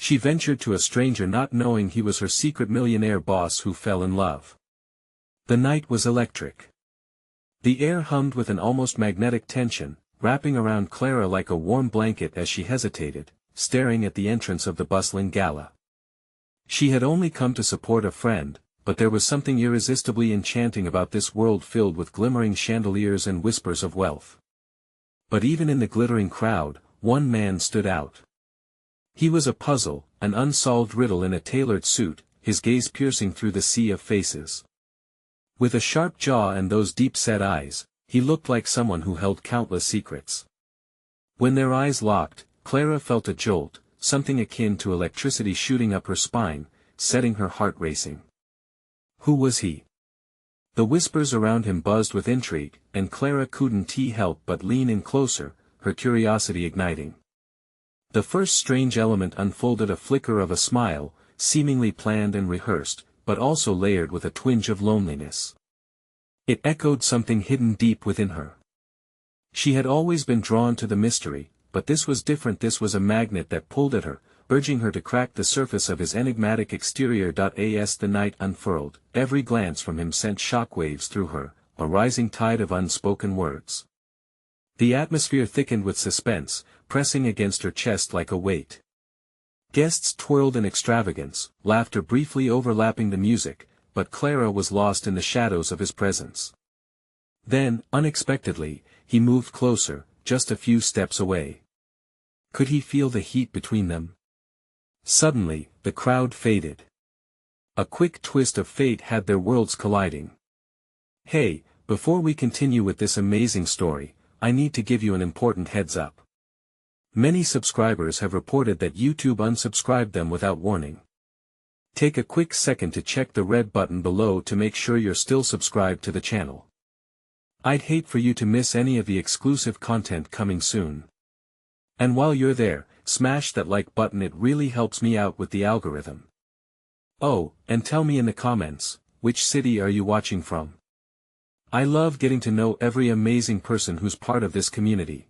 She ventured to a stranger not knowing he was her secret millionaire boss who fell in love. The night was electric. The air hummed with an almost magnetic tension, wrapping around Clara like a warm blanket as she hesitated, staring at the entrance of the bustling gala. She had only come to support a friend, but there was something irresistibly enchanting about this world filled with glimmering chandeliers and whispers of wealth. But even in the glittering crowd, one man stood out. He was a puzzle, an unsolved riddle in a tailored suit, his gaze piercing through the sea of faces. With a sharp jaw and those deep-set eyes, he looked like someone who held countless secrets. When their eyes locked, Clara felt a jolt, something akin to electricity shooting up her spine, setting her heart racing. Who was he? The whispers around him buzzed with intrigue, and Clara couldn't help but lean in closer, her curiosity igniting. The first strange element unfolded a flicker of a smile, seemingly planned and rehearsed, but also layered with a twinge of loneliness. It echoed something hidden deep within her. She had always been drawn to the mystery, but this was different. This was a magnet that pulled at her, urging her to crack the surface of his enigmatic exterior. As the night unfurled, every glance from him sent shockwaves through her, a rising tide of unspoken words. The atmosphere thickened with suspense, pressing against her chest like a weight. Guests twirled in extravagance, laughter briefly overlapping the music, but Clara was lost in the shadows of his presence. Then, unexpectedly, he moved closer, just a few steps away. Could he feel the heat between them? Suddenly, the crowd faded. A quick twist of fate had their worlds colliding. Hey, before we continue with this amazing story, I need to give you an important heads up. Many subscribers have reported that YouTube unsubscribed them without warning. Take a quick second to check the red button below to make sure you're still subscribed to the channel. I'd hate for you to miss any of the exclusive content coming soon. And while you're there, smash that like button, it really helps me out with the algorithm. Oh, and tell me in the comments, which city are you watching from? I love getting to know every amazing person who's part of this community.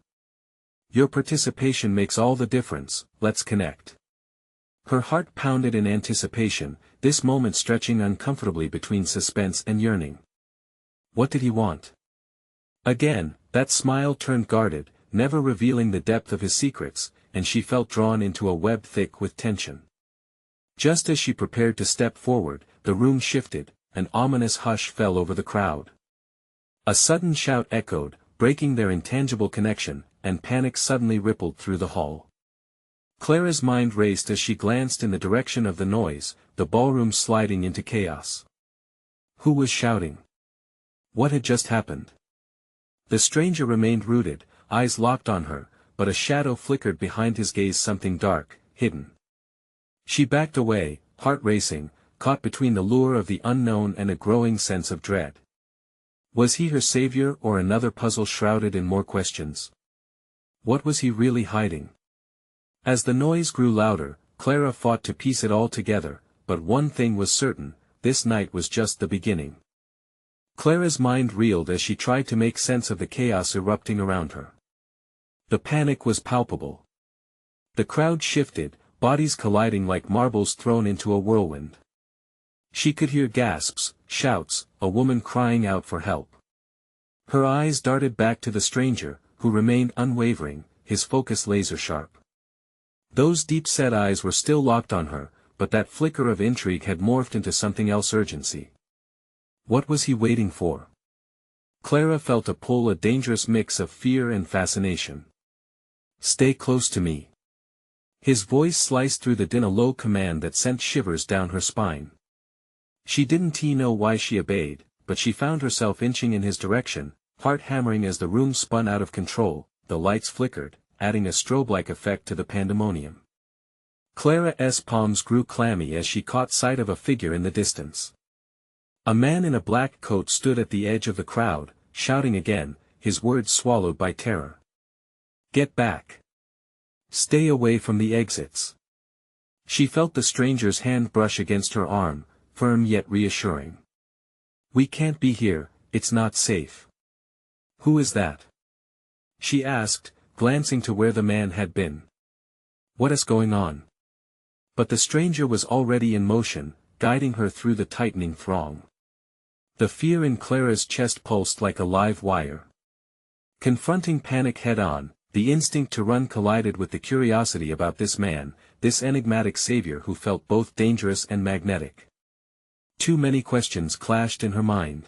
Your participation makes all the difference. Let's connect. Her heart pounded in anticipation, this moment stretching uncomfortably between suspense and yearning. What did he want? Again, that smile turned guarded, never revealing the depth of his secrets, and she felt drawn into a web thick with tension. Just as she prepared to step forward, the room shifted, an ominous hush fell over the crowd. A sudden shout echoed, breaking their intangible connection, and panic suddenly rippled through the hall. Clara's mind raced as she glanced in the direction of the noise, the ballroom sliding into chaos. Who was shouting? What had just happened? The stranger remained rooted, eyes locked on her, but a shadow flickered behind his gaze, something dark, hidden. She backed away, heart racing, caught between the lure of the unknown and a growing sense of dread. Was he her savior or another puzzle shrouded in more questions? What was he really hiding? As the noise grew louder, Clara fought to piece it all together, but one thing was certain, this night was just the beginning. Clara's mind reeled as she tried to make sense of the chaos erupting around her. The panic was palpable. The crowd shifted, bodies colliding like marbles thrown into a whirlwind. She could hear gasps, shouts, a woman crying out for help. Her eyes darted back to the stranger, who remained unwavering, his focus laser-sharp. Those deep-set eyes were still locked on her, but that flicker of intrigue had morphed into something else: urgency. What was he waiting for? Clara felt a pull, a dangerous mix of fear and fascination. Stay close to me. His voice sliced through the din, a low command that sent shivers down her spine. She didn't know why she obeyed, but she found herself inching in his direction, heart hammering as the room spun out of control. The lights flickered, adding a strobe-like effect to the pandemonium. Clara's palms grew clammy as she caught sight of a figure in the distance. A man in a black coat stood at the edge of the crowd, shouting again, his words swallowed by terror. Get back. Stay away from the exits. She felt the stranger's hand brush against her arm, firm yet reassuring. We can't be here, it's not safe. Who is that? She asked, glancing to where the man had been. What is going on? But the stranger was already in motion, guiding her through the tightening throng. The fear in Clara's chest pulsed like a live wire. Confronting panic head-on, the instinct to run collided with the curiosity about this man, this enigmatic savior who felt both dangerous and magnetic. Too many questions clashed in her mind.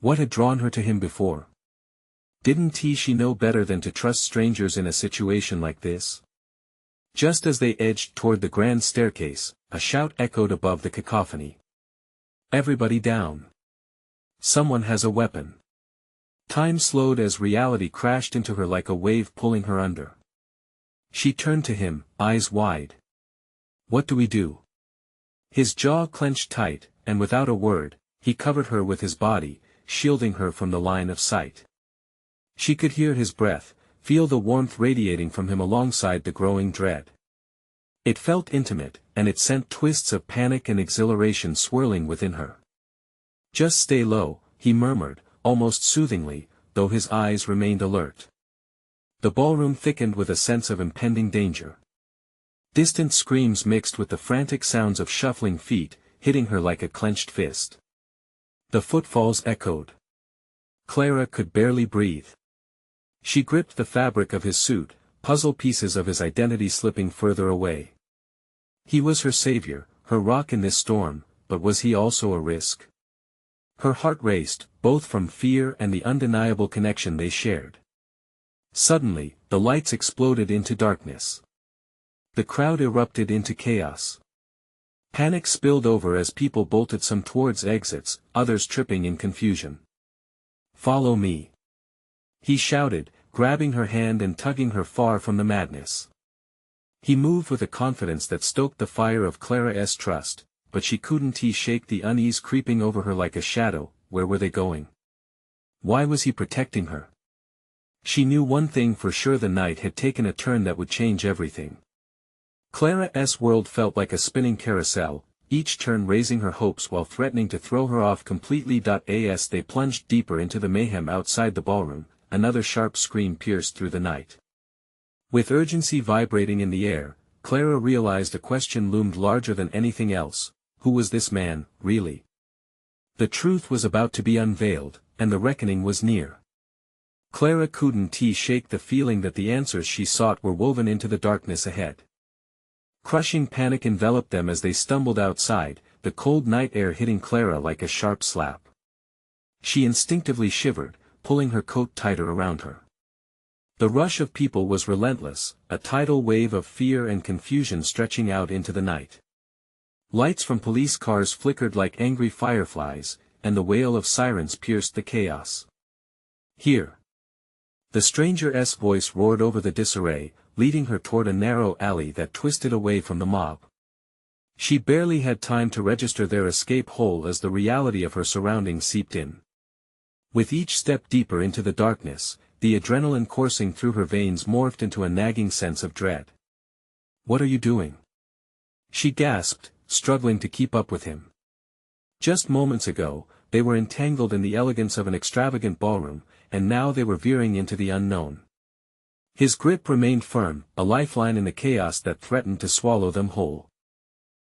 What had drawn her to him before? Didn't she know better than to trust strangers in a situation like this? Just as they edged toward the grand staircase, a shout echoed above the cacophony. Everybody down. Someone has a weapon. Time slowed as reality crashed into her like a wave pulling her under. She turned to him, eyes wide. What do we do? His jaw clenched tight, and without a word, he covered her with his body, shielding her from the line of sight. She could hear his breath, feel the warmth radiating from him alongside the growing dread. It felt intimate, and it sent twists of panic and exhilaration swirling within her. Just stay low, he murmured, almost soothingly, though his eyes remained alert. The ballroom thickened with a sense of impending danger. Distant screams mixed with the frantic sounds of shuffling feet, hitting her like a clenched fist. The footfalls echoed. Clara could barely breathe. She gripped the fabric of his suit, puzzle pieces of his identity slipping further away. He was her savior, her rock in this storm, but was he also a risk? Her heart raced, both from fear and the undeniable connection they shared. Suddenly, the lights exploded into darkness. The crowd erupted into chaos. Panic spilled over as people bolted, some towards exits, others tripping in confusion. Follow me. He shouted, grabbing her hand and tugging her far from the madness. He moved with a confidence that stoked the fire of Clara's trust, but she couldn't shake the unease creeping over her like a shadow. Where were they going? Why was he protecting her? She knew one thing for sure: the night had taken a turn that would change everything. Clara's world felt like a spinning carousel, each turn raising her hopes while threatening to throw her off completely. As they plunged deeper into the mayhem outside the ballroom, another sharp scream pierced through the night. With urgency vibrating in the air, Clara realized a question loomed larger than anything else: who was this man, really? The truth was about to be unveiled, and the reckoning was near. Clara couldn't shake the feeling that the answers she sought were woven into the darkness ahead. Crushing panic enveloped them as they stumbled outside, the cold night air hitting Clara like a sharp slap. She instinctively shivered, pulling her coat tighter around her. The rush of people was relentless, a tidal wave of fear and confusion stretching out into the night. Lights from police cars flickered like angry fireflies, and the wail of sirens pierced the chaos. Here! The stranger's voice roared over the disarray, leading her toward a narrow alley that twisted away from the mob. She barely had time to register their escape hole as the reality of her surroundings seeped in. With each step deeper into the darkness, the adrenaline coursing through her veins morphed into a nagging sense of dread. What are you doing? She gasped, struggling to keep up with him. Just moments ago, they were entangled in the elegance of an extravagant ballroom, and now they were veering into the unknown. His grip remained firm, a lifeline in the chaos that threatened to swallow them whole.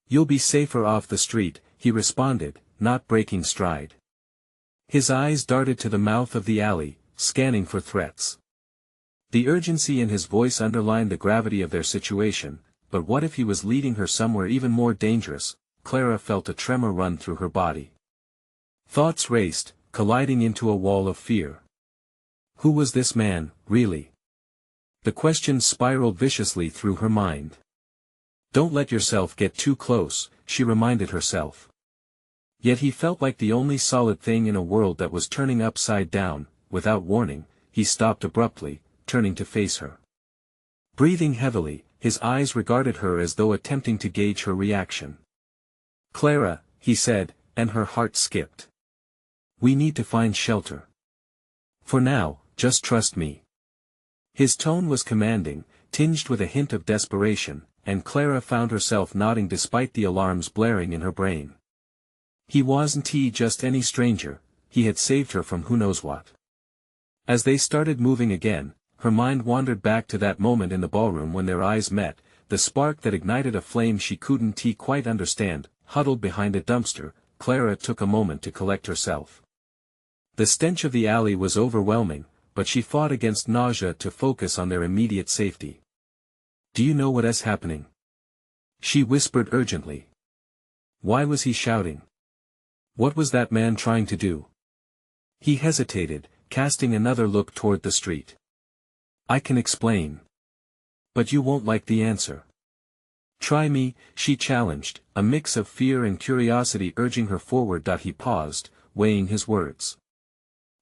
You'll be safer off the street, he responded, not breaking stride. His eyes darted to the mouth of the alley, scanning for threats. The urgency in his voice underlined the gravity of their situation, but what if he was leading her somewhere even more dangerous? Clara felt a tremor run through her body. Thoughts raced, colliding into a wall of fear. Who was this man, really? The question spiraled viciously through her mind. Don't let yourself get too close, she reminded herself. Yet he felt like the only solid thing in a world that was turning upside down. Without warning, he stopped abruptly, turning to face her. Breathing heavily, his eyes regarded her as though attempting to gauge her reaction. Clara, he said, and her heart skipped. We need to find shelter. For now, just trust me. His tone was commanding, tinged with a hint of desperation, and Clara found herself nodding despite the alarms blaring in her brain. He wasn't just any stranger, he had saved her from who knows what. As they started moving again, her mind wandered back to that moment in the ballroom when their eyes met, the spark that ignited a flame she couldn't quite understand. Huddled behind a dumpster, Clara took a moment to collect herself. The stench of the alley was overwhelming, but she fought against nausea to focus on their immediate safety. "Do you know what is happening?" she whispered urgently. Why was he shouting? What was that man trying to do? He hesitated, casting another look toward the street. "I can explain. But you won't like the answer." "Try me," she challenged, a mix of fear and curiosity urging her forward. He paused, weighing his words.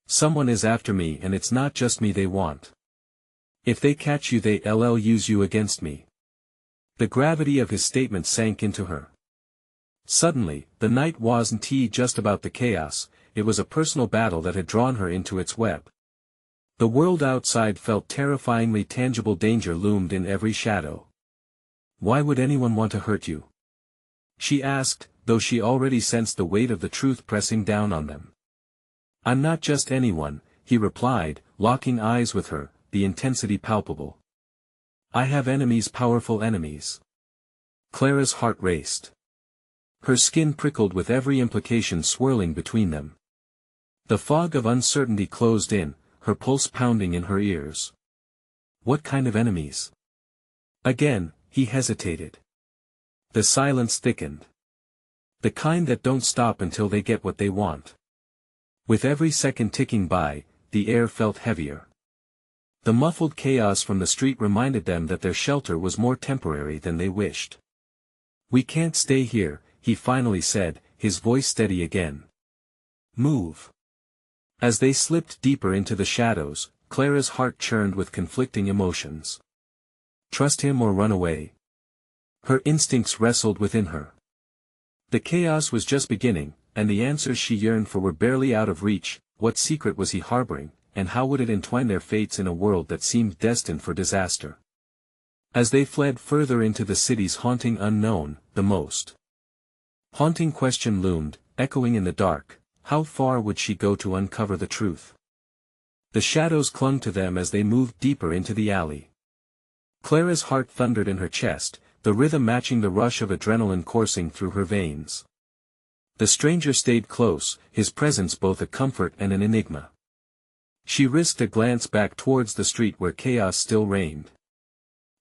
"Someone is after me, and it's not just me they want. If they catch you they'll use you against me." The gravity of his statement sank into her. Suddenly, the night wasn't just about the chaos, it was a personal battle that had drawn her into its web. The world outside felt terrifyingly tangible. Danger loomed in every shadow. "Why would anyone want to hurt you?" she asked, though she already sensed the weight of the truth pressing down on them. "I'm not just anyone," he replied, locking eyes with her, the intensity palpable. "I have enemies, powerful enemies." Clara's heart raced. Her skin prickled with every implication swirling between them. The fog of uncertainty closed in, her pulse pounding in her ears. What kind of enemies? Again, he hesitated. The silence thickened. The kind that don't stop until they get what they want. With every second ticking by, the air felt heavier. The muffled chaos from the street reminded them that their shelter was more temporary than they wished. "We can't stay here," he finally said, his voice steady again. "Move." As they slipped deeper into the shadows, Clara's heart churned with conflicting emotions. Trust him or run away? Her instincts wrestled within her. The chaos was just beginning, and the answers she yearned for were barely out of reach. What secret was he harboring, and how would it entwine their fates in a world that seemed destined for disaster? As they fled further into the city's haunting unknown, the most haunting question loomed, echoing in the dark: how far would she go to uncover the truth? The shadows clung to them as they moved deeper into the alley. Clara's heart thundered in her chest, the rhythm matching the rush of adrenaline coursing through her veins. The stranger stayed close, his presence both a comfort and an enigma. She risked a glance back towards the street where chaos still reigned.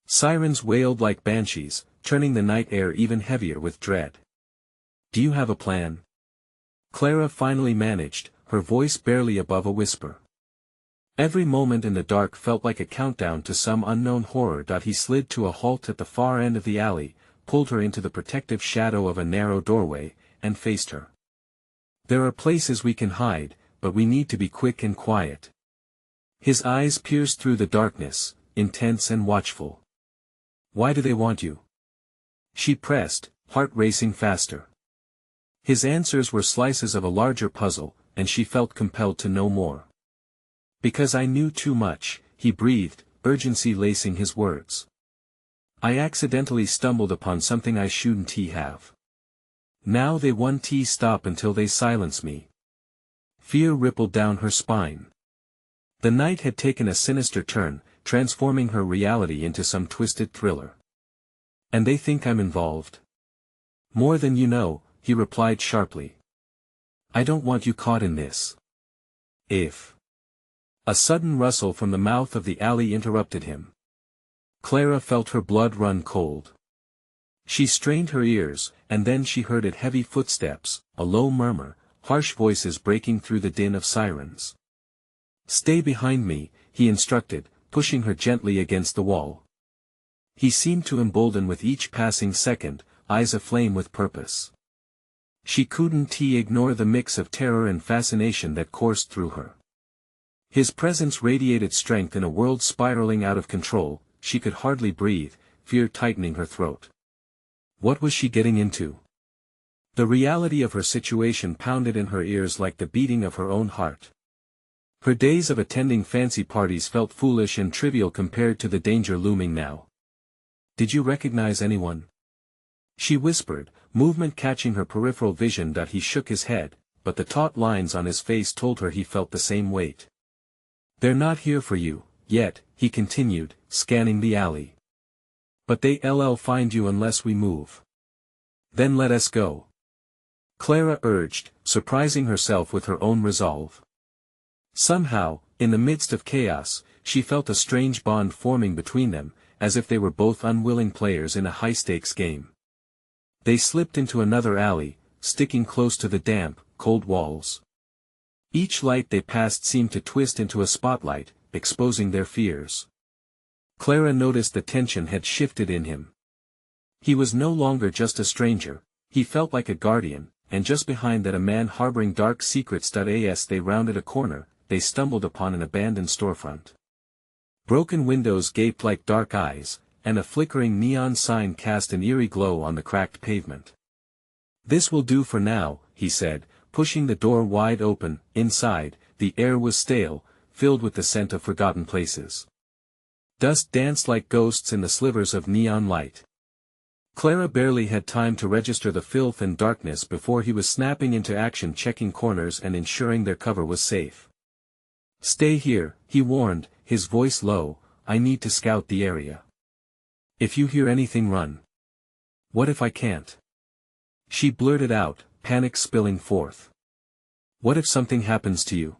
Sirens wailed like banshees, turning the night air even heavier with dread. "Do you have a plan?" Clara finally managed, her voice barely above a whisper. Every moment in the dark felt like a countdown to some unknown horror. He slid to a halt at the far end of the alley, pulled her into the protective shadow of a narrow doorway, and faced her. "There are places we can hide, but we need to be quick and quiet." His eyes pierced through the darkness, intense and watchful. "Why do they want you?" she pressed, heart racing faster. His answers were slices of a larger puzzle, and she felt compelled to know more. "Because I knew too much," he breathed, urgency lacing his words. "I accidentally stumbled upon something I shouldn't have. Now they won't stop until they silence me." Fear rippled down her spine. The night had taken a sinister turn, transforming her reality into some twisted thriller. "And they think I'm involved?" "More than you know," he replied sharply. "I don't want you caught in this. If..." A sudden rustle from the mouth of the alley interrupted him. Clara felt her blood run cold. She strained her ears, and then she heard heavy footsteps, a low murmur, harsh voices breaking through the din of sirens. "Stay behind me," he instructed, pushing her gently against the wall. He seemed to embolden with each passing second, eyes aflame with purpose. She couldn't ignore the mix of terror and fascination that coursed through her. His presence radiated strength in a world spiraling out of control. She could hardly breathe, fear tightening her throat. What was she getting into? The reality of her situation pounded in her ears like the beating of her own heart. Her days of attending fancy parties felt foolish and trivial compared to the danger looming now. "Did you recognize anyone?" she whispered, movement catching her peripheral vision. He shook his head, but the taut lines on his face told her he felt the same weight. "They're not here for you, yet," he continued, scanning the alley. But they'll find you unless we move. Then let us go. Clara urged, surprising herself with her own resolve. Somehow, in the midst of chaos, she felt a strange bond forming between them, as if they were both unwilling players in a high-stakes game. They slipped into another alley, sticking close to the damp, cold walls. Each light they passed seemed to twist into a spotlight, exposing their fears. Clara noticed the tension had shifted in him. He was no longer just a stranger, he felt like a guardian, and just behind that a man harboring dark secrets. As they rounded a corner, they stumbled upon an abandoned storefront. Broken windows gaped like dark eyes, and a flickering neon sign cast an eerie glow on the cracked pavement. "This will do for now," he said, pushing the door wide open. Inside, the air was stale, filled with the scent of forgotten places. Dust danced like ghosts in the slivers of neon light. Clara barely had time to register the filth and darkness before he was snapping into action, checking corners and ensuring their cover was safe. "Stay here," he warned, his voice low, "I need to scout the area. If you hear anything, run." "What if I can't?" she blurted out, panic spilling forth. "What if something happens to you?"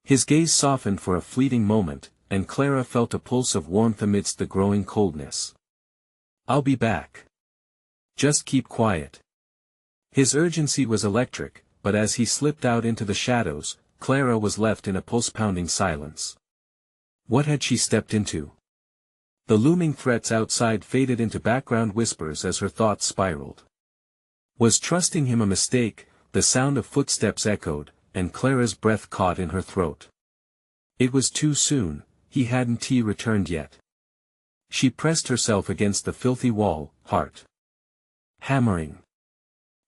His gaze softened for a fleeting moment, and Clara felt a pulse of warmth amidst the growing coldness. "I'll be back. Just keep quiet." His urgency was electric, but as he slipped out into the shadows, Clara was left in a pulse-pounding silence. What had she stepped into? The looming threats outside faded into background whispers as her thoughts spiraled. Was trusting him a mistake? The sound of footsteps echoed, and Clara's breath caught in her throat. It was too soon, he hadn't returned yet. She pressed herself against the filthy wall, heart hammering.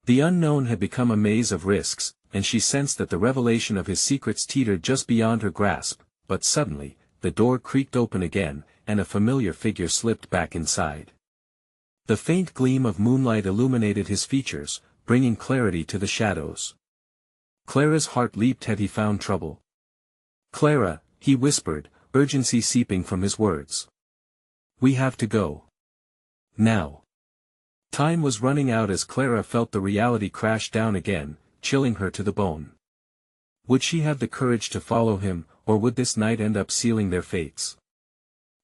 The unknown had become a maze of risks, and she sensed that the revelation of his secrets teetered just beyond her grasp, but suddenly, the door creaked open again, and a familiar figure slipped back inside. The faint gleam of moonlight illuminated his features, bringing clarity to the shadows. Clara's heart leaped. Had he found trouble? "Clara," he whispered, urgency seeping from his words. "We have to go. Now." Time was running out as Clara felt the reality crash down again, chilling her to the bone. Would she have the courage to follow him, or would this night end up sealing their fates?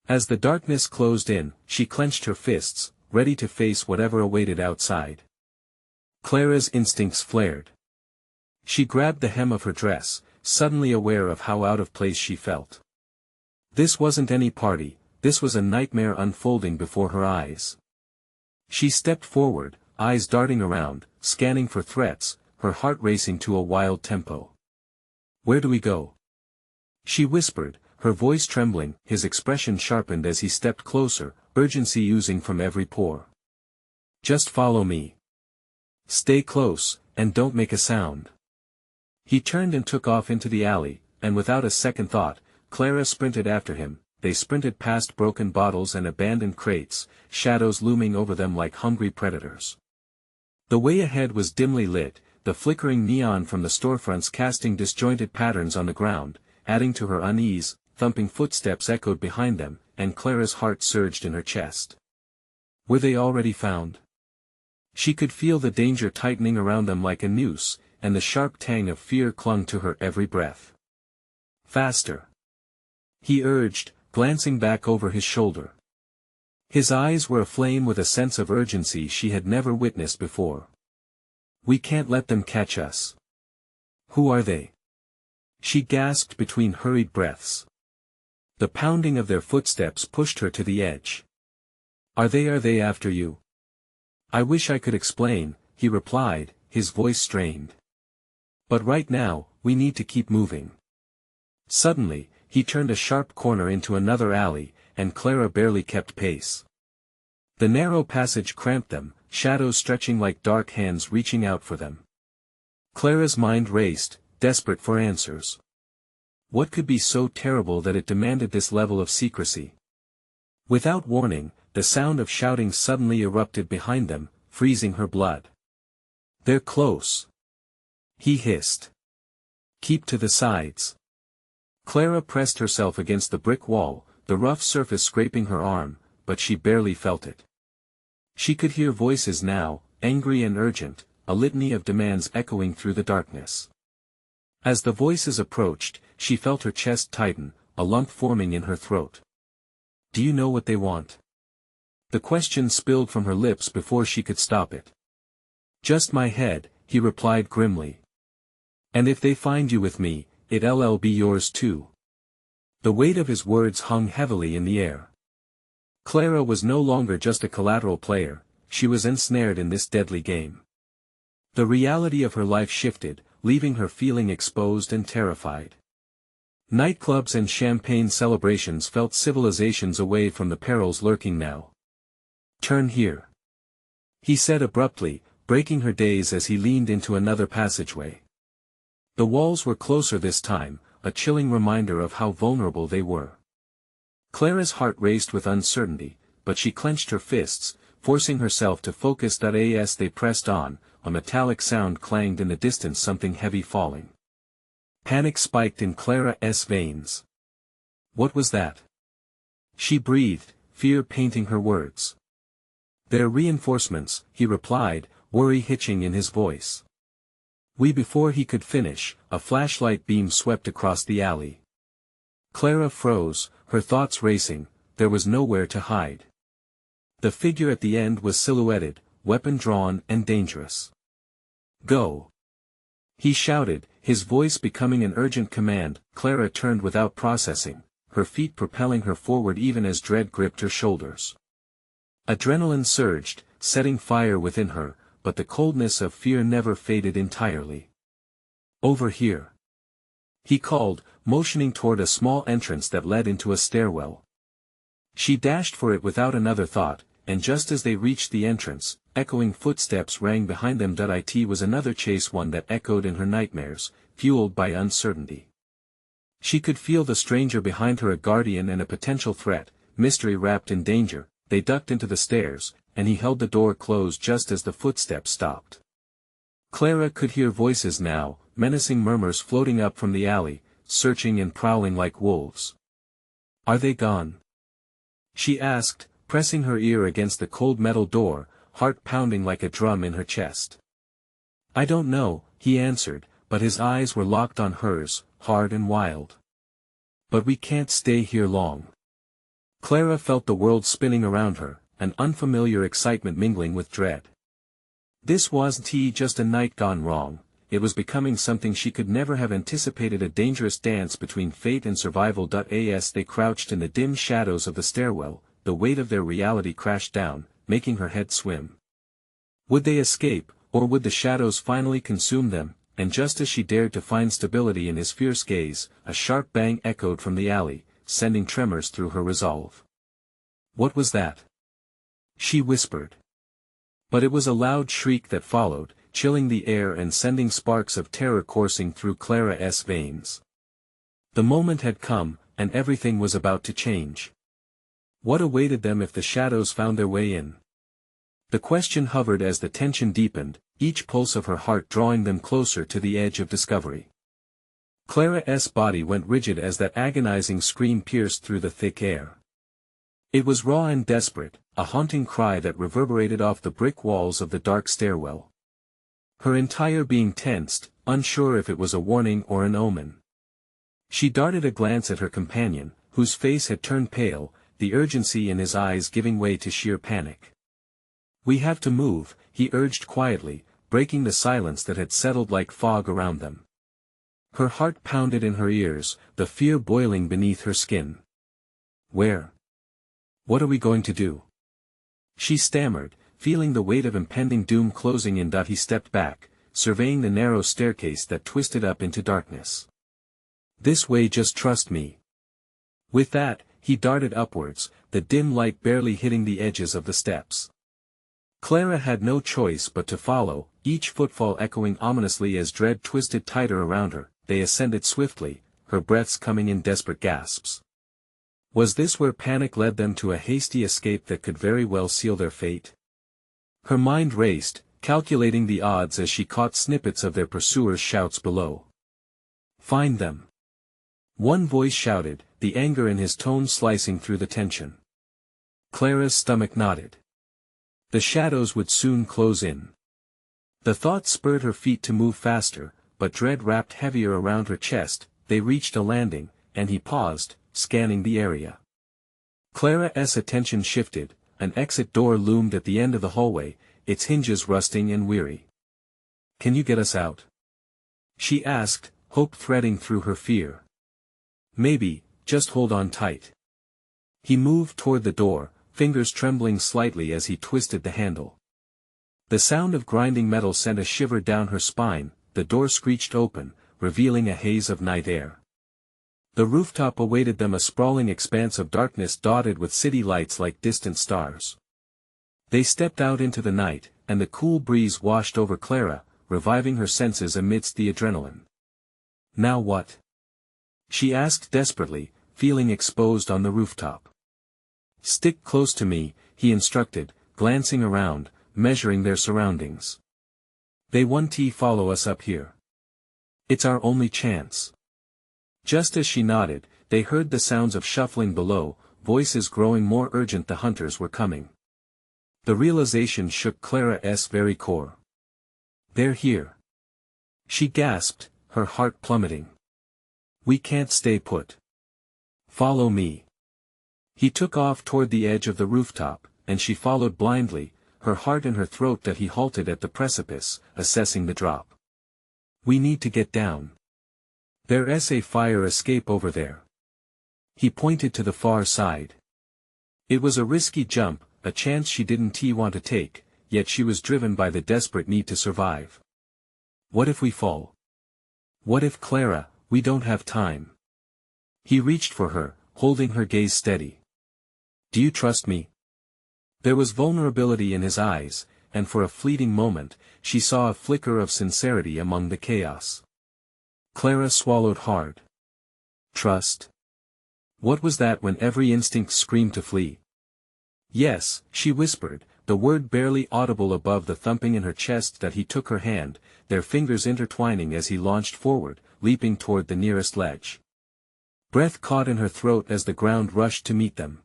As the darkness closed in, she clenched her fists, ready to face whatever awaited outside. Clara's instincts flared. She grabbed the hem of her dress, suddenly aware of how out of place she felt. This wasn't any party, this was a nightmare unfolding before her eyes. She stepped forward, eyes darting around, scanning for threats, her heart racing to a wild tempo. "Where do we go?" she whispered, her voice trembling. His expression sharpened as he stepped closer, urgency oozing from every pore. "Just follow me. Stay close, and don't make a sound." He turned and took off into the alley, and without a second thought, Clara sprinted after him. They sprinted past broken bottles and abandoned crates, shadows looming over them like hungry predators. The way ahead was dimly lit, the flickering neon from the storefronts casting disjointed patterns on the ground, adding to her unease. Thumping footsteps echoed behind them, and Clara's heart surged in her chest. Were they already found? She could feel the danger tightening around them like a noose, and the sharp tang of fear clung to her every breath. "Faster!" he urged, glancing back over his shoulder. His eyes were aflame with a sense of urgency she had never witnessed before. "We can't let them catch us." "Who are they?" she gasped between hurried breaths. The pounding of their footsteps pushed her to the edge. Are they after you?" "I wish I could explain," he replied, his voice strained. "But right now, we need to keep moving." Suddenly, he turned a sharp corner into another alley, and Clara barely kept pace. The narrow passage cramped them, shadows stretching like dark hands reaching out for them. Clara's mind raced, desperate for answers. What could be so terrible that it demanded this level of secrecy? Without warning, the sound of shouting suddenly erupted behind them, freezing her blood. "They're close," he hissed. "Keep to the sides." Clara pressed herself against the brick wall, the rough surface scraping her arm, but she barely felt it. She could hear voices now, angry and urgent, a litany of demands echoing through the darkness. As the voices approached, she felt her chest tighten, a lump forming in her throat. "Do you know what they want?" The question spilled from her lips before she could stop it. "Just my head," he replied grimly. "And if they find you with me, it'll be yours too." The weight of his words hung heavily in the air. Clara was no longer just a collateral player, she was ensnared in this deadly game. The reality of her life shifted, leaving her feeling exposed and terrified. Nightclubs and champagne celebrations felt civilizations away from the perils lurking now. "Turn here," he said abruptly, breaking her daze as he leaned into another passageway. The walls were closer this time, a chilling reminder of how vulnerable they were. Clara's heart raced with uncertainty, but she clenched her fists, forcing herself to focus. As they pressed on, a metallic sound clanged in the distance, something heavy falling. Panic spiked in Clara's veins. What was that? She breathed, fear painting her words. "They're reinforcements," he replied, worry hitching in his voice. Before he could finish, a flashlight beam swept across the alley. Clara froze, her thoughts racing, there was nowhere to hide. The figure at the end was silhouetted, weapon drawn and dangerous. "Go!" he shouted, his voice becoming an urgent command. Clara turned without processing, her feet propelling her forward even as dread gripped her shoulders. Adrenaline surged, setting fire within her, but the coldness of fear never faded entirely. "Over here," he called, motioning toward a small entrance that led into a stairwell. She dashed for it without another thought, and just as they reached the entrance, echoing footsteps rang behind them. It was another chase, one that echoed in her nightmares, fueled by uncertainty. She could feel the stranger behind her, a guardian and a potential threat, mystery wrapped in danger. They ducked into the stairs, and he held the door closed just as the footsteps stopped. Clara could hear voices now, menacing murmurs floating up from the alley, searching and prowling like wolves. "Are they gone?" she asked, pressing her ear against the cold metal door, heart pounding like a drum in her chest. "I don't know," he answered, but his eyes were locked on hers, hard and wild. "But we can't stay here long." Clara felt the world spinning around her, an unfamiliar excitement mingling with dread. This wasn't just a night gone wrong, it was becoming something she could never have anticipated, a dangerous dance between fate and survival. As they crouched in the dim shadows of the stairwell, the weight of their reality crashed down, making her head swim. Would they escape, or would the shadows finally consume them? And just as she dared to find stability in his fierce gaze, a sharp bang echoed from the alley, sending tremors through her resolve. "What was that?" she whispered. But it was a loud shriek that followed, chilling the air and sending sparks of terror coursing through Clara's veins. The moment had come, and everything was about to change. What awaited them if the shadows found their way in? The question hovered as the tension deepened, each pulse of her heart drawing them closer to the edge of discovery. Clara's body went rigid as that agonizing scream pierced through the thick air. It was raw and desperate, a haunting cry that reverberated off the brick walls of the dark stairwell. Her entire being tensed, unsure if it was a warning or an omen. She darted a glance at her companion, whose face had turned pale, the urgency in his eyes giving way to sheer panic. "We have to move," he urged quietly, breaking the silence that had settled like fog around them. Her heart pounded in her ears, the fear boiling beneath her skin. "Where? What are we going to do?" she stammered, feeling the weight of impending doom closing in. He stepped back, surveying the narrow staircase that twisted up into darkness. "This way, just trust me." With that, he darted upwards, the dim light barely hitting the edges of the steps. Clara had no choice but to follow, each footfall echoing ominously as dread twisted tighter around her. They ascended swiftly, her breaths coming in desperate gasps. Was this where panic led them to a hasty escape that could very well seal their fate? Her mind raced, calculating the odds as she caught snippets of their pursuers' shouts below. "Find them!" one voice shouted, the anger in his tone slicing through the tension. Clara's stomach knotted. The shadows would soon close in. The thought spurred her feet to move faster, but dread wrapped heavier around her chest. They reached a landing, and he paused, scanning the area. Clara's attention shifted. An exit door loomed at the end of the hallway, its hinges rusting and weary. "Can you get us out?" she asked, hope threading through her fear. "Maybe, just hold on tight." He moved toward the door, fingers trembling slightly as he twisted the handle. The sound of grinding metal sent a shiver down her spine. The door screeched open, revealing a haze of night air. The rooftop awaited them, a sprawling expanse of darkness dotted with city lights like distant stars. They stepped out into the night, and the cool breeze washed over Clara, reviving her senses amidst the adrenaline. "Now what?" she asked desperately, feeling exposed on the rooftop. "Stick close to me," he instructed, glancing around, measuring their surroundings. "They won't follow us up here. It's our only chance." Just as she nodded, they heard the sounds of shuffling below, voices growing more urgent. The hunters were coming. The realization shook Clara's very core. "They're here." She gasped, her heart plummeting. "We can't stay put. Follow me." He took off toward the edge of the rooftop, and she followed blindly, her heart in her throat. That he halted at the precipice, assessing the drop. "We need to get down. There's a fire escape over there." He pointed to the far side. It was a risky jump, a chance she didn't want to take, yet she was driven by the desperate need to survive. "What if we fall? What if, Clara, we don't have time?" He reached for her, holding her gaze steady. "Do you trust me?" There was vulnerability in his eyes, and for a fleeting moment, she saw a flicker of sincerity among the chaos. Clara swallowed hard. Trust? What was that when every instinct screamed to flee? "Yes," she whispered, the word barely audible above the thumping in her chest. That he took her hand, their fingers intertwining as he launched forward, leaping toward the nearest ledge. Breath caught in her throat as the ground rushed to meet them.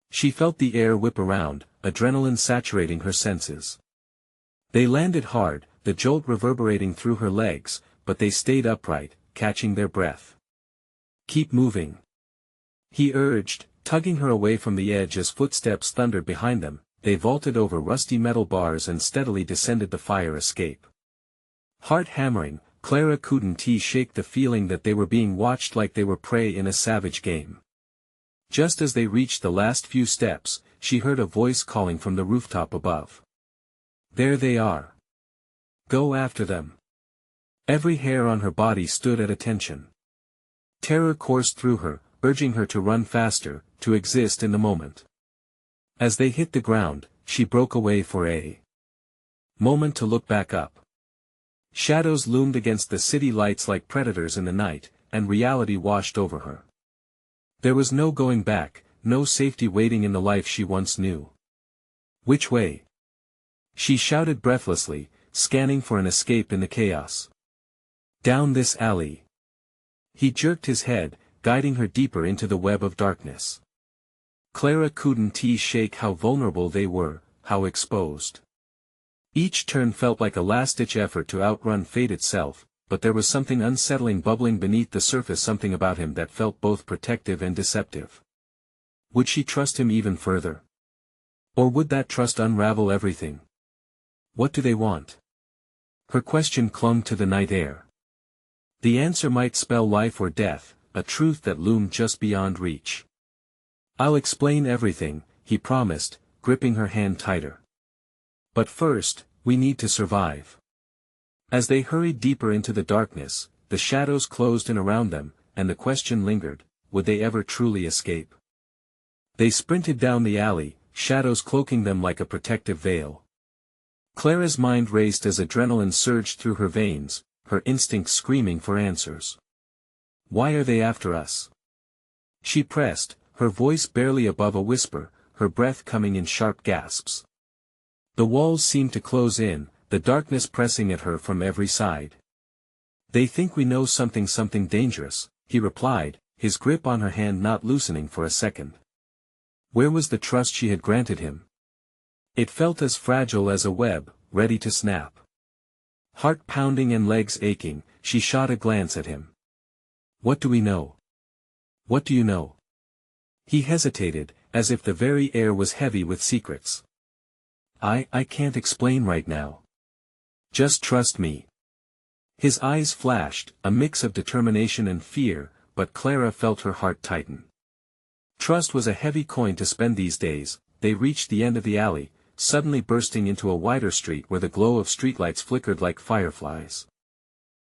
She felt the air whip around, adrenaline saturating her senses. They landed hard, the jolt reverberating through her legs, but they stayed upright, catching their breath. "Keep moving," he urged, tugging her away from the edge as footsteps thundered behind them. They vaulted over rusty metal bars and steadily descended the fire escape. Heart hammering, Clara couldn't shake the feeling that they were being watched like they were prey in a savage game. Just as they reached the last few steps, she heard a voice calling from the rooftop above. "There they are. Go after them." Every hair on her body stood at attention. Terror coursed through her, urging her to run faster, to exist in the moment. As they hit the ground, she broke away for a moment to look back up. Shadows loomed against the city lights like predators in the night, and reality washed over her. There was no going back, no safety waiting in the life she once knew. "Which way?" she shouted breathlessly, scanning for an escape in the chaos. "Down this alley." He jerked his head, guiding her deeper into the web of darkness. Clara couldn't shake how vulnerable they were, how exposed. Each turn felt like a last-ditch effort to outrun fate itself, but there was something unsettling bubbling beneath the surface, something about him that felt both protective and deceptive. Would she trust him even further? Or would that trust unravel everything? What do they want? Her question clung to the night air. The answer might spell life or death, a truth that loomed just beyond reach. "I'll explain everything," he promised, gripping her hand tighter. "But first, we need to survive." As they hurried deeper into the darkness, the shadows closed in around them, and the question lingered, would they ever truly escape? They sprinted down the alley, shadows cloaking them like a protective veil. Clara's mind raced as adrenaline surged through her veins, her instincts screaming for answers. "Why are they after us?" she pressed, her voice barely above a whisper, her breath coming in sharp gasps. The walls seemed to close in, the darkness pressing at her from every side. "They think we know something dangerous," he replied, his grip on her hand not loosening for a second. Where was the trust she had granted him? It felt as fragile as a web, ready to snap. Heart pounding and legs aching, she shot a glance at him. What do we know? What do you know? He hesitated, as if the very air was heavy with secrets. I can't explain right now. Just trust me. His eyes flashed, a mix of determination and fear, but Clara felt her heart tighten. Trust was a heavy coin to spend these days. They reached the end of the alley, suddenly bursting into a wider street where the glow of streetlights flickered like fireflies.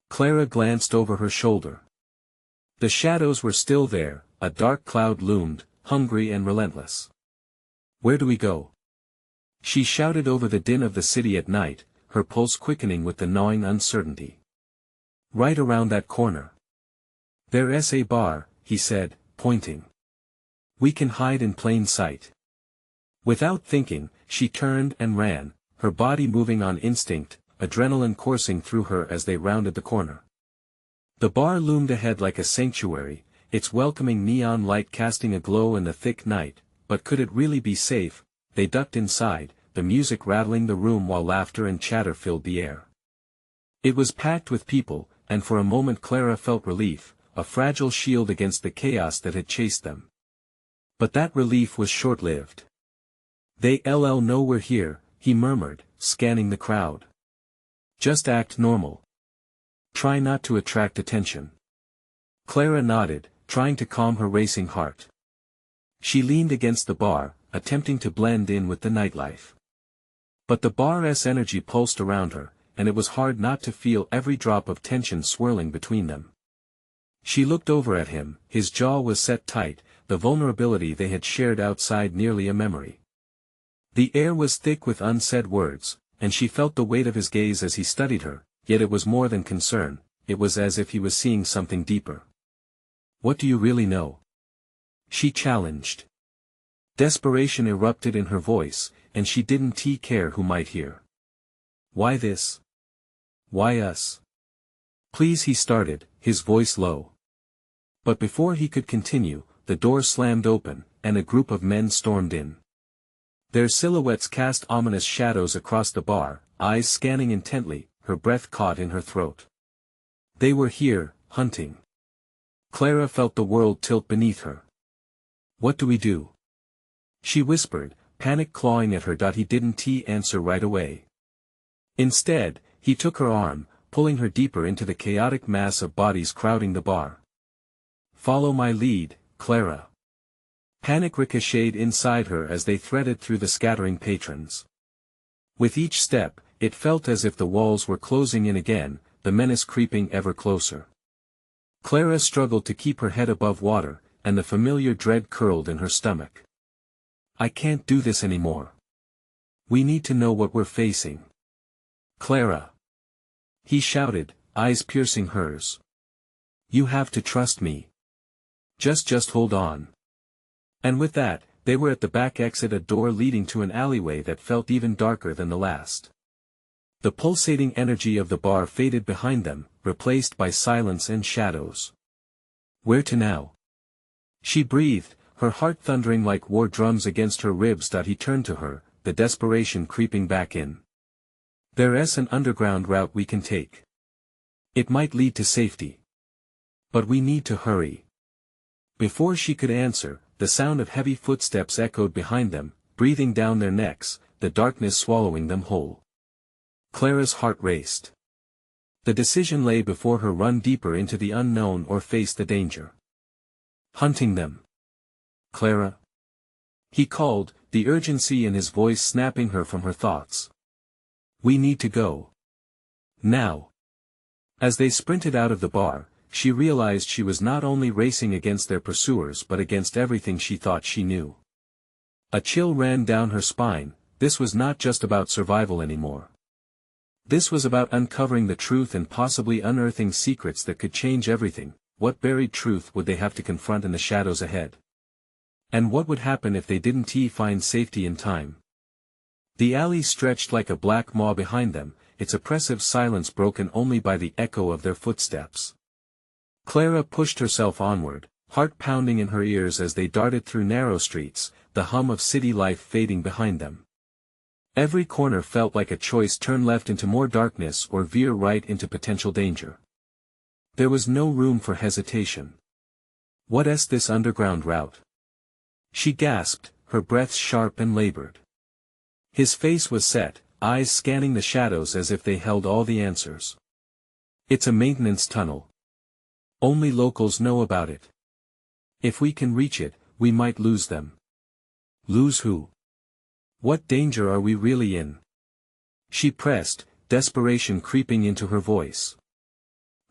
Clara glanced over her shoulder. The shadows were still there, a dark cloud loomed, hungry and relentless. Where do we go? She shouted over the din of the city at night, her pulse quickening with the gnawing uncertainty. Right around that corner. There's a bar, he said, pointing. We can hide in plain sight. Without thinking, she turned and ran, her body moving on instinct, adrenaline coursing through her as they rounded the corner. The bar loomed ahead like a sanctuary, its welcoming neon light casting a glow in the thick night, but could it really be safe? They ducked inside, the music rattling the room while laughter and chatter filled the air. It was packed with people, and for a moment Clara felt relief, a fragile shield against the chaos that had chased them. But that relief was short-lived. They'll know we're here, he murmured, scanning the crowd. Just act normal. Try not to attract attention. Clara nodded, trying to calm her racing heart. She leaned against the bar, attempting to blend in with the nightlife. But the bar's energy pulsed around her, and it was hard not to feel every drop of tension swirling between them. She looked over at him, his jaw was set tight, the vulnerability they had shared outside nearly a memory. The air was thick with unsaid words, and she felt the weight of his gaze as he studied her, yet it was more than concern, it was as if he was seeing something deeper. What do you really know? She challenged. Desperation erupted in her voice, and she didn't care who might hear. Why this? Why us? Please, he started, his voice low. But before he could continue, the door slammed open, and a group of men stormed in. Their silhouettes cast ominous shadows across the bar, eyes scanning intently, her breath caught in her throat. They were here, hunting. Clara felt the world tilt beneath her. What do we do? She whispered, panic clawing at her. He didn't answer right away. Instead, he took her arm, pulling her deeper into the chaotic mass of bodies crowding the bar. Follow my lead, Clara. Panic ricocheted inside her as they threaded through the scattering patrons. With each step, it felt as if the walls were closing in again, the menace creeping ever closer. Clara struggled to keep her head above water, and the familiar dread curled in her stomach. I can't do this anymore. We need to know what we're facing. Clara. He shouted, eyes piercing hers. You have to trust me. Just hold on. And with that, they were at the back exit, a door leading to an alleyway that felt even darker than the last. The pulsating energy of the bar faded behind them, replaced by silence and shadows. Where to now? She breathed, her heart thundering like war drums against her ribs. He turned to her, the desperation creeping back in. There's an underground route we can take. It might lead to safety. But we need to hurry. Before she could answer, the sound of heavy footsteps echoed behind them, breathing down their necks, the darkness swallowing them whole. Clara's heart raced. The decision lay before her: run deeper into the unknown or face the danger. Hunting them. Clara. He called, the urgency in his voice snapping her from her thoughts. We need to go. Now. As they sprinted out of the bar, she realized she was not only racing against their pursuers but against everything she thought she knew. A chill ran down her spine. This was not just about survival anymore. This was about uncovering the truth and possibly unearthing secrets that could change everything. What buried truth would they have to confront in the shadows ahead? And what would happen if they didn't find safety in time? The alley stretched like a black maw behind them, its oppressive silence broken only by the echo of their footsteps. Clara pushed herself onward, heart pounding in her ears as they darted through narrow streets, the hum of city life fading behind them. Every corner felt like a choice: turn left into more darkness or veer right into potential danger. There was no room for hesitation. What's this underground route? She gasped, her breath sharp and labored. His face was set, eyes scanning the shadows as if they held all the answers. It's a maintenance tunnel. Only locals know about it. If we can reach it, we might lose them. Lose who? What danger are we really in? She pressed, desperation creeping into her voice.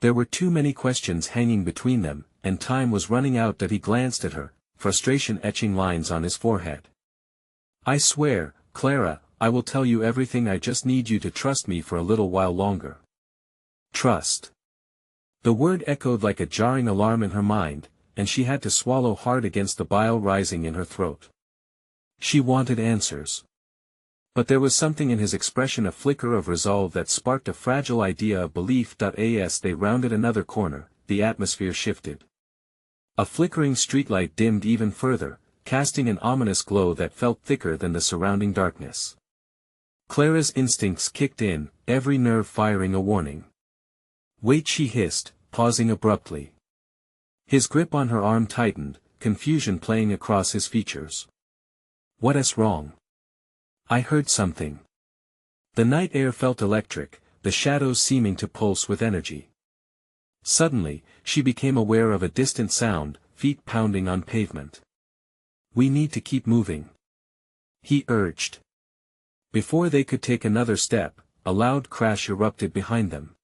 There were too many questions hanging between them, and time was running out. That he glanced at her, frustration etching lines on his forehead. I swear, Clara, I will tell you everything. I just need you to trust me for a little while longer. Trust. The word echoed like a jarring alarm in her mind, and she had to swallow hard against the bile rising in her throat. She wanted answers. But there was something in his expression, a flicker of resolve that sparked a fragile idea of belief. As they rounded another corner, the atmosphere shifted. A flickering streetlight dimmed even further, casting an ominous glow that felt thicker than the surrounding darkness. Clara's instincts kicked in, every nerve firing a warning. Wait, she hissed, pausing abruptly. His grip on her arm tightened, confusion playing across his features. What's wrong? I heard something. The night air felt electric, the shadows seeming to pulse with energy. Suddenly, she became aware of a distant sound, feet pounding on pavement. We need to keep moving, he urged. Before they could take another step, a loud crash erupted behind them.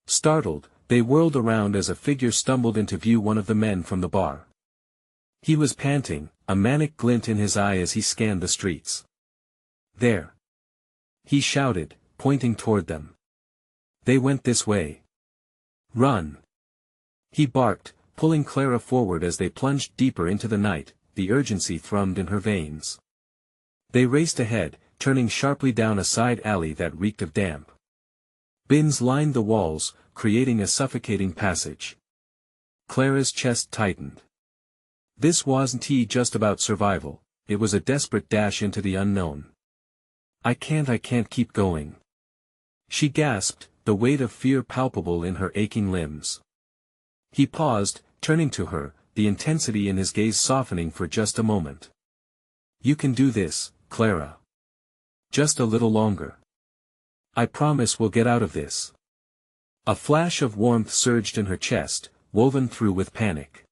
Startled, they whirled around as a figure stumbled into view, one of the men from the bar. He was panting, a manic glint in his eye as he scanned the streets. There! He shouted, pointing toward them. They went this way. Run! He barked, pulling Clara forward as they plunged deeper into the night, the urgency thrummed in her veins. They raced ahead, turning sharply down a side alley that reeked of damp. Bins lined the walls, creating a suffocating passage. Clara's chest tightened. This wasn't just about survival, it was a desperate dash into the unknown. I can't keep going. She gasped, the weight of fear palpable in her aching limbs. He paused, turning to her, the intensity in his gaze softening for just a moment. You can do this, Clara. Just a little longer. I promise we'll get out of this. A flash of warmth surged in her chest, woven through with panic.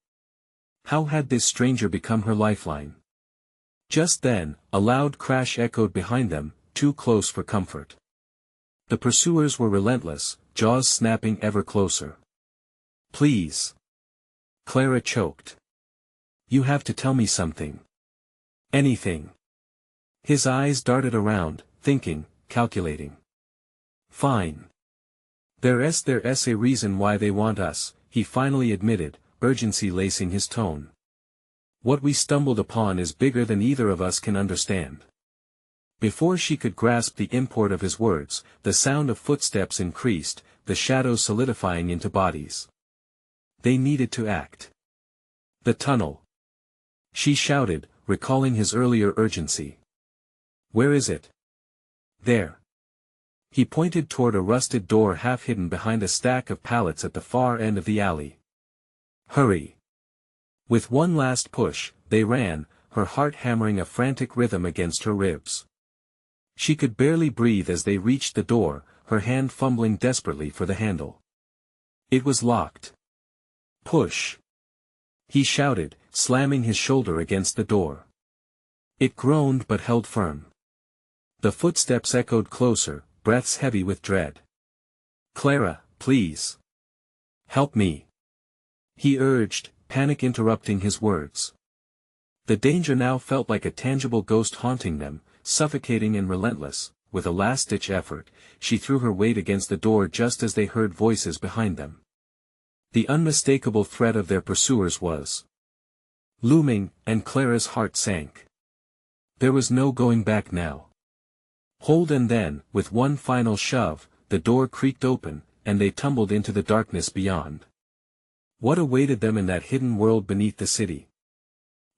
How had this stranger become her lifeline? Just then, a loud crash echoed behind them, too close for comfort. The pursuers were relentless, jaws snapping ever closer. Please. Clara choked. You have to tell me something. Anything. His eyes darted around, thinking, calculating. Fine. There's a reason why they want us, he finally admitted, urgency lacing his tone. What we stumbled upon is bigger than either of us can understand. Before she could grasp the import of his words, the sound of footsteps increased, the shadows solidifying into bodies. They needed to act. The tunnel. She shouted, recalling his earlier urgency. Where is it? There. He pointed toward a rusted door half hidden behind a stack of pallets at the far end of the alley. Hurry. With one last push, they ran, her heart hammering a frantic rhythm against her ribs. She could barely breathe as they reached the door, her hand fumbling desperately for the handle. It was locked. Push. He shouted, slamming his shoulder against the door. It groaned but held firm. The footsteps echoed closer, breaths heavy with dread. Clara, please. Help me. He urged, panic interrupting his words. The danger now felt like a tangible ghost haunting them, suffocating and relentless. With a last-ditch effort, she threw her weight against the door just as they heard voices behind them. The unmistakable threat of their pursuers was looming, and Clara's heart sank. There was no going back now. Hold, and then, with one final shove, the door creaked open, and they tumbled into the darkness beyond. What awaited them in that hidden world beneath the city?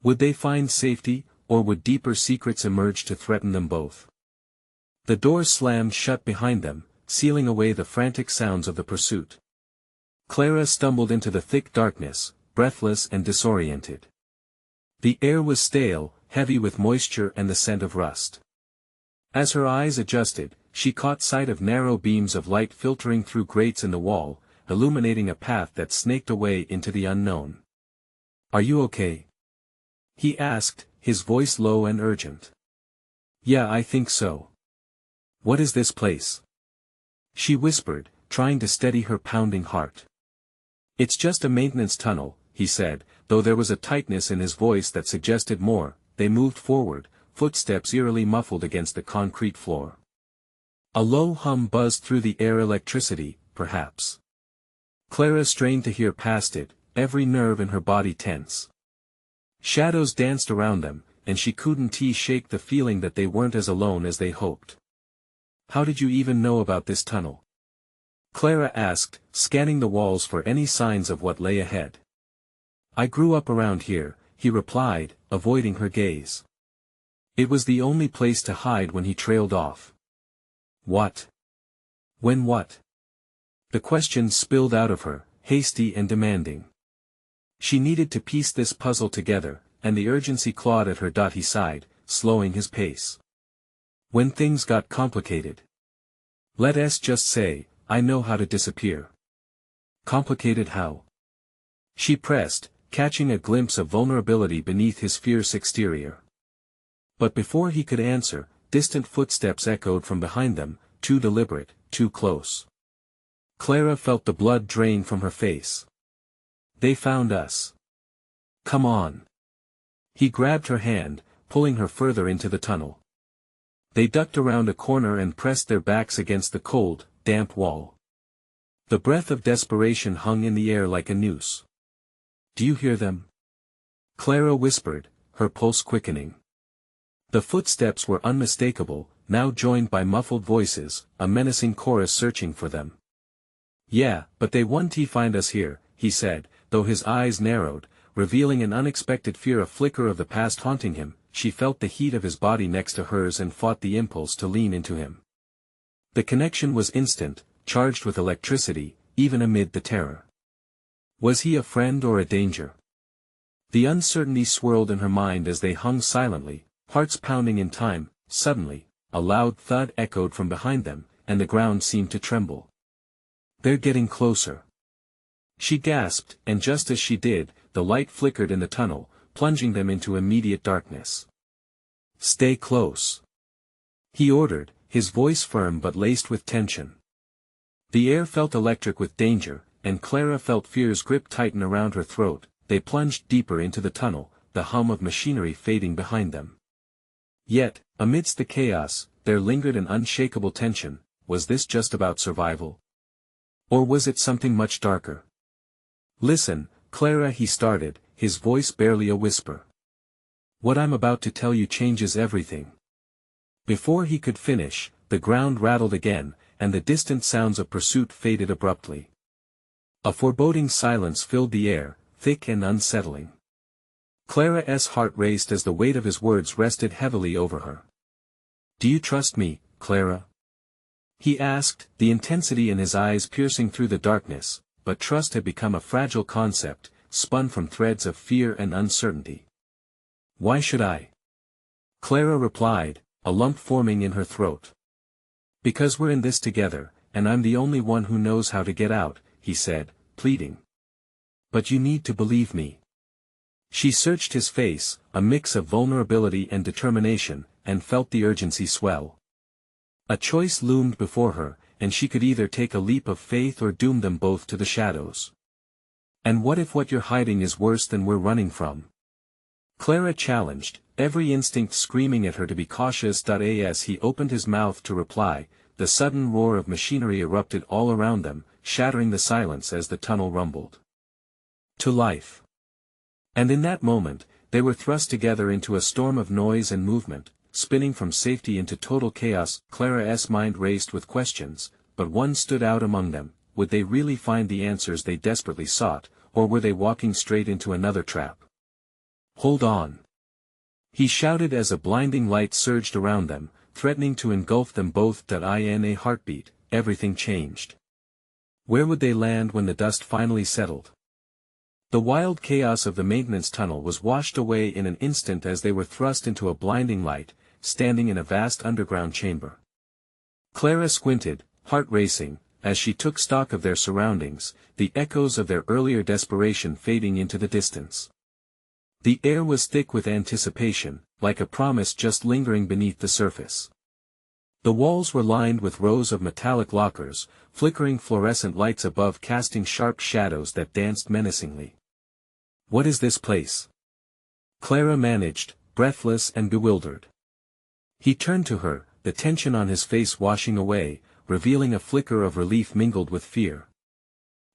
Would they find safety, or would deeper secrets emerge to threaten them both? The doors slammed shut behind them, sealing away the frantic sounds of the pursuit. Clara stumbled into the thick darkness, breathless and disoriented. The air was stale, heavy with moisture and the scent of rust. As her eyes adjusted, she caught sight of narrow beams of light filtering through grates in the wall, illuminating a path that snaked away into the unknown. "Are you okay?" he asked, his voice low and urgent. "Yeah, I think so." "What is this place?" she whispered, trying to steady her pounding heart. "It's just a maintenance tunnel," he said, though there was a tightness in his voice that suggested more. They moved forward, footsteps eerily muffled against the concrete floor. A low hum buzzed through the air. Electricity, perhaps. Clara strained to hear past it, every nerve in her body tense. Shadows danced around them, and she couldn't shake the feeling that they weren't as alone as they hoped. "How did you even know about this tunnel?" Clara asked, scanning the walls for any signs of what lay ahead. "I grew up around here," he replied, avoiding her gaze. It was the only place to hide when he trailed off. "What? When what?" The question spilled out of her, hasty and demanding. She needed to piece this puzzle together, and the urgency clawed at her. He sighed, slowing his pace. "When things got complicated. Let's just say, I know how to disappear." "Complicated how?" she pressed, catching a glimpse of vulnerability beneath his fierce exterior. But before he could answer, distant footsteps echoed from behind them, too deliberate, too close. Clara felt the blood drain from her face. "They found us. Come on." He grabbed her hand, pulling her further into the tunnel. They ducked around a corner and pressed their backs against the cold, damp wall. The breath of desperation hung in the air like a noose. "Do you hear them?" Clara whispered, her pulse quickening. The footsteps were unmistakable, now joined by muffled voices, a menacing chorus searching for them. "Yeah, but they won't find us here," he said, though his eyes narrowed, revealing an unexpected fear. A flicker of the past haunting him. She felt the heat of his body next to hers and fought the impulse to lean into him. The connection was instant, charged with electricity, even amid the terror. Was he a friend or a danger? The uncertainty swirled in her mind as they hung silently, hearts pounding in time. Suddenly, a loud thud echoed from behind them, and the ground seemed to tremble. "They're getting closer," she gasped, and just as she did, the light flickered in the tunnel, plunging them into immediate darkness. "Stay close," he ordered, his voice firm but laced with tension. The air felt electric with danger, and Clara felt fear's grip tighten around her throat. They plunged deeper into the tunnel, the hum of machinery fading behind them. Yet, amidst the chaos, there lingered an unshakable tension. Was this just about survival? Or was it something much darker? "Listen, Clara," he started, his voice barely a whisper. "What I'm about to tell you changes everything." Before he could finish, the ground rattled again, and the distant sounds of pursuit faded abruptly. A foreboding silence filled the air, thick and unsettling. Clara's heart raced as the weight of his words rested heavily over her. "Do you trust me, Clara?" he asked, the intensity in his eyes piercing through the darkness, but trust had become a fragile concept, spun from threads of fear and uncertainty. "Why should I?" Clara replied, a lump forming in her throat. "Because we're in this together, and I'm the only one who knows how to get out," he said, pleading. "But you need to believe me." She searched his face, a mix of vulnerability and determination, and felt the urgency swell. A choice loomed before her, and she could either take a leap of faith or doom them both to the shadows. "And what if what you're hiding is worse than we're running from?" Clara challenged, every instinct screaming at her to be cautious. As he opened his mouth to reply, the sudden roar of machinery erupted all around them, shattering the silence as the tunnel rumbled to life. And in that moment, they were thrust together into a storm of noise and movement, spinning from safety into total chaos. Clara's mind raced with questions, but one stood out among them: would they really find the answers they desperately sought, or were they walking straight into another trap? "Hold on!" he shouted as a blinding light surged around them, threatening to engulf them both. In a heartbeat, everything changed. Where would they land when the dust finally settled? The wild chaos of the maintenance tunnel was washed away in an instant as they were thrust into a blinding light, standing in a vast underground chamber. Clara squinted, heart racing, as she took stock of their surroundings, the echoes of their earlier desperation fading into the distance. The air was thick with anticipation, like a promise just lingering beneath the surface. The walls were lined with rows of metallic lockers, flickering fluorescent lights above casting sharp shadows that danced menacingly. "What is this place?" Clara managed, breathless and bewildered. He turned to her, the tension on his face washing away, revealing a flicker of relief mingled with fear.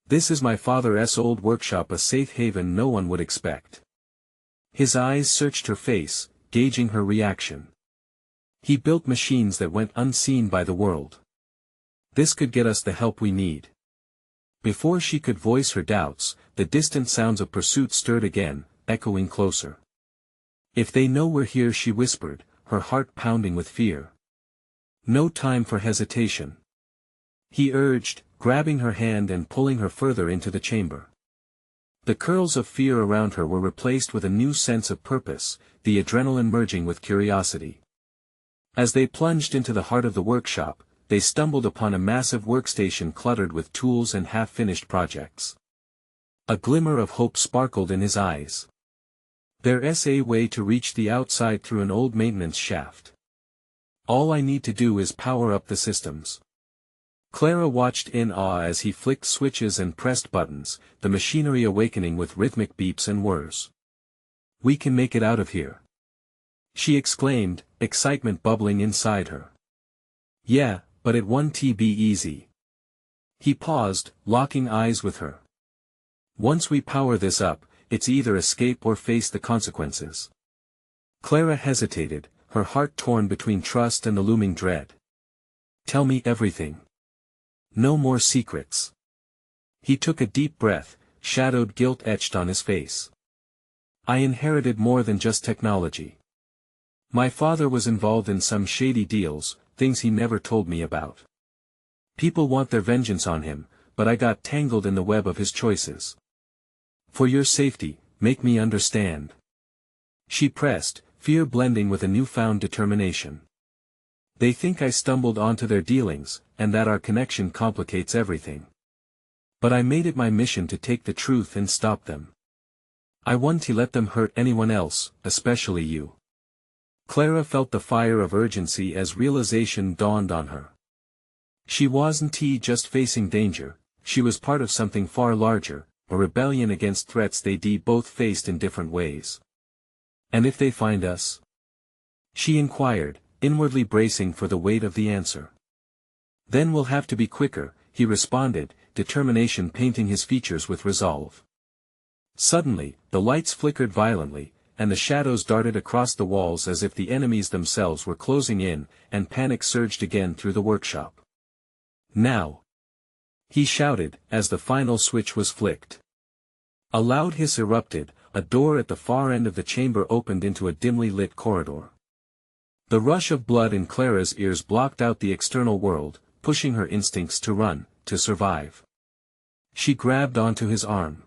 "This is my father's old workshop, a safe haven no one would expect." His eyes searched her face, gauging her reaction. "He built machines that went unseen by the world. This could get us the help we need." Before she could voice her doubts, the distant sounds of pursuit stirred again, echoing closer. "If they know we're here," she whispered, her heart pounding with fear. "No time for hesitation," he urged, grabbing her hand and pulling her further into the chamber. The curls of fear around her were replaced with a new sense of purpose, the adrenaline merging with curiosity. As they plunged into the heart of the workshop, they stumbled upon a massive workstation cluttered with tools and half-finished projects. A glimmer of hope sparkled in his eyes. There's a way to reach the outside through an old maintenance shaft. All I need to do is power up the systems. Clara watched in awe as he flicked switches and pressed buttons, the machinery awakening with rhythmic beeps and whirs. "We can make it out of here," she exclaimed, excitement bubbling inside her. "Yeah, but it won't be easy." He paused, locking eyes with her. "Once we power this up, it's either escape or face the consequences." Clara hesitated, her heart torn between trust and the looming dread. "Tell me everything. No more secrets." He took a deep breath, shadowed guilt etched on his face. "I inherited more than just technology. My father was involved in some shady deals, things he never told me about. People want their vengeance on him, but I got tangled in the web of his choices. For your safety, make me understand." She pressed, fear blending with a newfound determination. "They think I stumbled onto their dealings, and that our connection complicates everything. But I made it my mission to take the truth and stop them. I won't let them hurt anyone else, especially you." Clara felt the fire of urgency as realization dawned on her. She wasn't just facing danger, she was part of something far larger, a rebellion against threats they both faced in different ways. "And if they find us?" she inquired, inwardly bracing for the weight of the answer. "Then we'll have to be quicker," he responded, determination painting his features with resolve. Suddenly, the lights flickered violently, and the shadows darted across the walls as if the enemies themselves were closing in, and panic surged again through the workshop. "Now!" he shouted, as the final switch was flicked. A loud hiss erupted, a door at the far end of the chamber opened into a dimly lit corridor. The rush of blood in Clara's ears blocked out the external world, pushing her instincts to run, to survive. She grabbed onto his arm.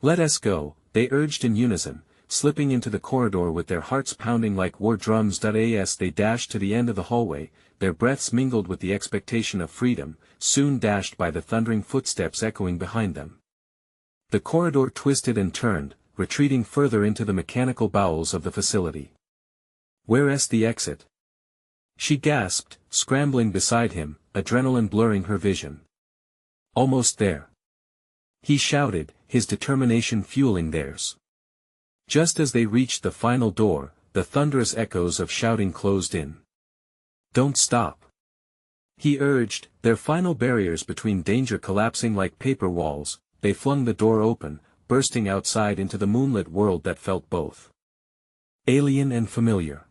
"Let us go," they urged in unison, slipping into the corridor with their hearts pounding like war drums. As they dashed to the end of the hallway, their breaths mingled with the expectation of freedom, soon dashed by the thundering footsteps echoing behind them. The corridor twisted and turned, retreating further into the mechanical bowels of the facility. "Where's the exit?" she gasped, scrambling beside him, adrenaline blurring her vision. "Almost there," he shouted, his determination fueling theirs. Just as they reached the final door, the thunderous echoes of shouting closed in. "Don't stop," he urged, their final barriers between danger collapsing like paper walls. They flung the door open, bursting outside into the moonlit world that felt both alien and familiar.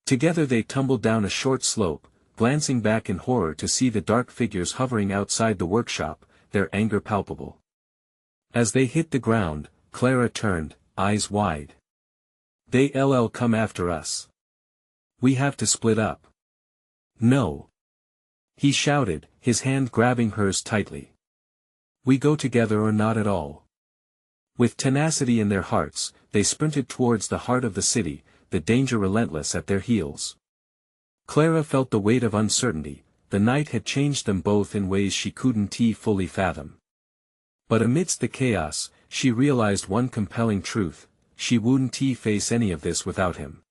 Together they tumbled down a short slope, glancing back in horror to see the dark figures hovering outside the workshop, their anger palpable. As they hit the ground, Clara turned, eyes wide. They'll come after us. We have to split up. No. He shouted, his hand grabbing hers tightly. We go together or not at all. With tenacity in their hearts, they sprinted towards the heart of the city, the danger relentless at their heels. Clara felt the weight of uncertainty. The night had changed them both in ways she couldn't fully fathom. But amidst the chaos, she realized one compelling truth: she wouldn't face any of this without him.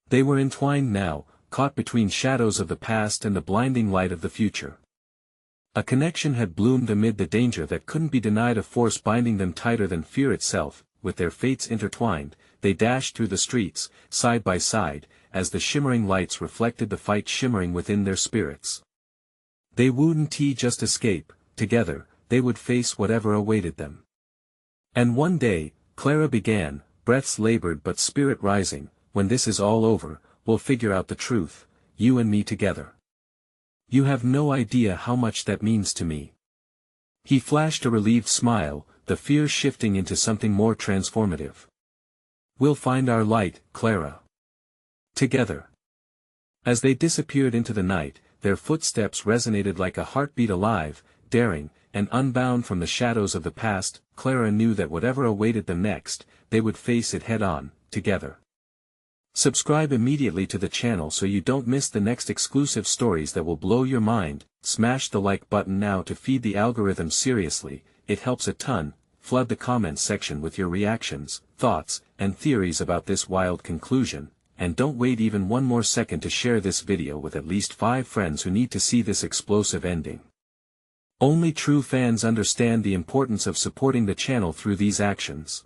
They were entwined now, caught between shadows of the past and the blinding light of the future. A connection had bloomed amid the danger that couldn't be denied, a force binding them tighter than fear itself. With their fates intertwined, they dashed through the streets, side by side, as the shimmering lights reflected the fight shimmering within their spirits. They wouldn't just escape. Together, they would face whatever awaited them. And one day, Clara began, breaths labored but spirit rising, when this is all over, we'll figure out the truth, you and me together. You have no idea how much that means to me. He flashed a relieved smile, the fear shifting into something more transformative. We'll find our light, Clara. Together. As they disappeared into the night, their footsteps resonated like a heartbeat, alive, daring, and unbound from the shadows of the past. Clara knew that whatever awaited them next, they would face it head-on, together. Subscribe immediately to the channel so you don't miss the next exclusive stories that will blow your mind. Smash the like button now to feed the algorithm. Seriously, it helps a ton. Flood the comments section with your reactions, thoughts, and theories about this wild conclusion, and don't wait even one more second to share this video with at least 5 friends who need to see this explosive ending. Only true fans understand the importance of supporting the channel through these actions.